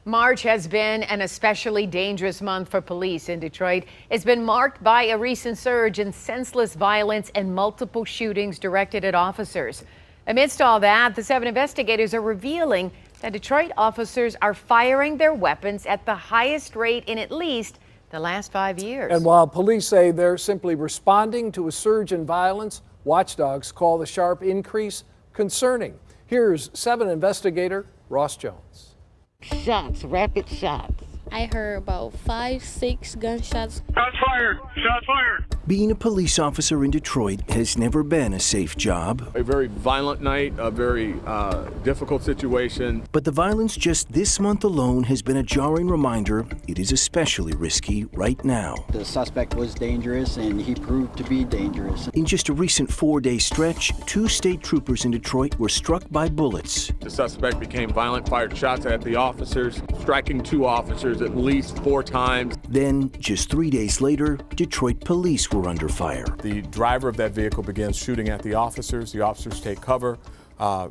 March has been an especially dangerous month for police in Detroit. It's been marked by a recent surge in senseless violence and multiple shootings directed at officers. Amidst all that, the 7 investigators are revealing that Detroit officers are firing their weapons at the highest rate in at least the last 5 years. And while police say they're simply responding to a surge in violence, watchdogs call the sharp increase concerning. Here's 7 investigator Ross Jones. Shots, rapid shots. I heard about 5, 6 gunshots. Shots fired! Shots fired! Being a police officer in Detroit has never been a safe job. A very violent night, a very difficult situation. But the violence just this month alone has been a jarring reminder it is especially risky right now. The suspect was dangerous and he proved to be dangerous. In just a recent 4-day stretch, 2 state troopers in Detroit were struck by bullets. The suspect became violent, fired shots at the officers, striking 2 officers at least 4 times. Then, just 3 days later, Detroit police were under fire. The driver of that vehicle begins shooting at the officers. The officers take cover,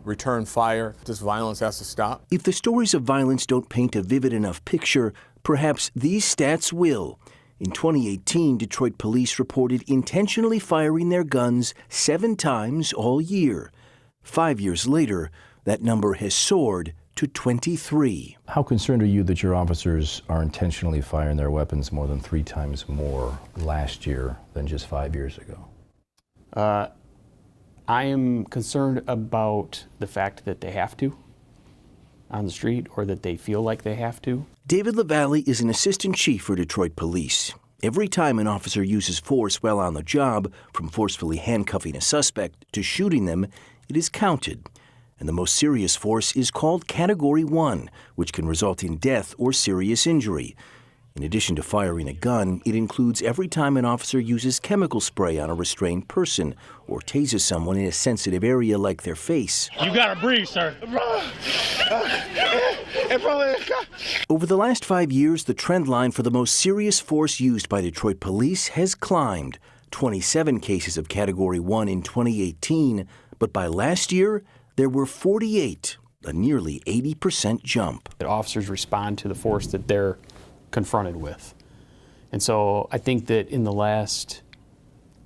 return fire. This violence has to stop. If the stories of violence don't paint a vivid enough picture, perhaps these stats will. In 2018, Detroit police reported intentionally firing their guns 7 times all year. 5 years later, that number has soared to 23. How concerned are you that your officers are intentionally firing their weapons more than 3 times more last year than just 5 years ago? I am concerned about the fact that they have to on the street, or that they feel like they have to. David LaValle is an assistant chief for Detroit police. Every time an officer uses force while on the job, from forcefully handcuffing a suspect to shooting them, it is counted. And the most serious force is called Category 1, which can result in death or serious injury. In addition to firing a gun, it includes every time an officer uses chemical spray on a restrained person or tases someone in a sensitive area like their face. You gotta breathe, sir. Over the last 5 years, the trend line for the most serious force used by Detroit police has climbed. 27 cases of Category 1 in 2018, but by last year, there were 48, a nearly 80% jump. That officers respond to the force that they're confronted with. And so I think that in the last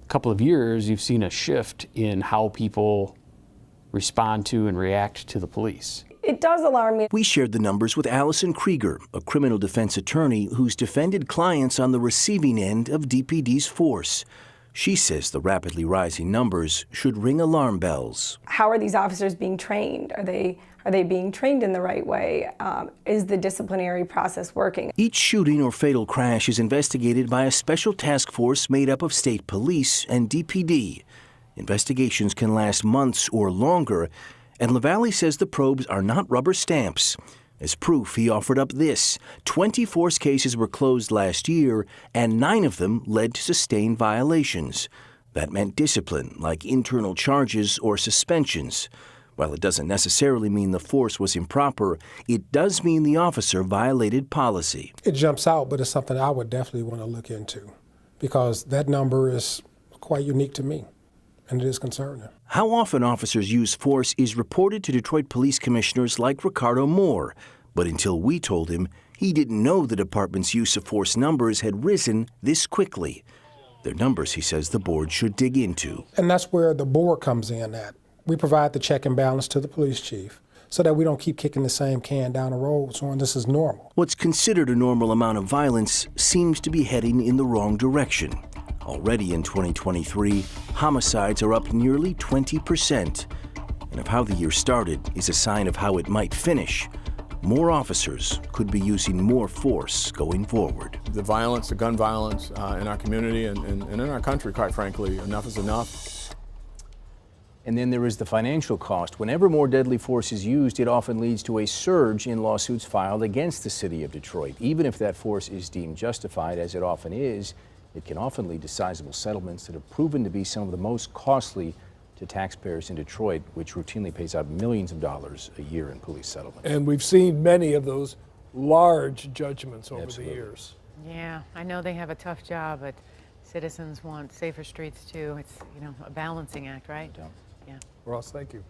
couple of years, you've seen a shift in how people respond to and react to the police. It does alarm me. We shared the numbers with Allison Krieger, a criminal defense attorney who's defended clients on the receiving end of DPD's force. She says the rapidly rising numbers should ring alarm bells. How are these officers being trained? Are they being trained in the right way? Is the disciplinary process working? Each shooting or fatal crash is investigated by a special task force made up of state police and DPD. Investigations can last months or longer, and LaValle says the probes are not rubber stamps. As proof, he offered up this. 20 force cases were closed last year, and 9 of them led to sustained violations. That meant discipline, like internal charges or suspensions. While it doesn't necessarily mean the force was improper, it does mean the officer violated policy. It jumps out, but it's something I would definitely want to look into, because that number is quite unique to me, and it is concerning. How often officers use force is reported to Detroit police commissioners like Ricardo Moore, but until we told him, he didn't know the department's use of force numbers had risen this quickly. They're numbers, he says, the board should dig into. And that's where the board comes in at. We provide the check and balance to the police chief so that we don't keep kicking the same can down the road, so this is normal. What's considered a normal amount of violence seems to be heading in the wrong direction. Already in 2023, homicides are up nearly 20%. And if how the year started is a sign of how it might finish, more officers could be using more force going forward. The violence, the gun violence in our community and in our country, quite frankly, enough is enough. And then there is the financial cost. Whenever more deadly force is used, it often leads to a surge in lawsuits filed against the city of Detroit. Even if that force is deemed justified, as it often is, it can often lead to sizable settlements that have proven to be some of the most costly to taxpayers in Detroit, which routinely pays out millions of dollars a year in police settlements. And we've seen many of those large judgments over the years. Yeah, I know they have a tough job, but citizens want safer streets too. It's, a balancing act, right? Ross, thank you.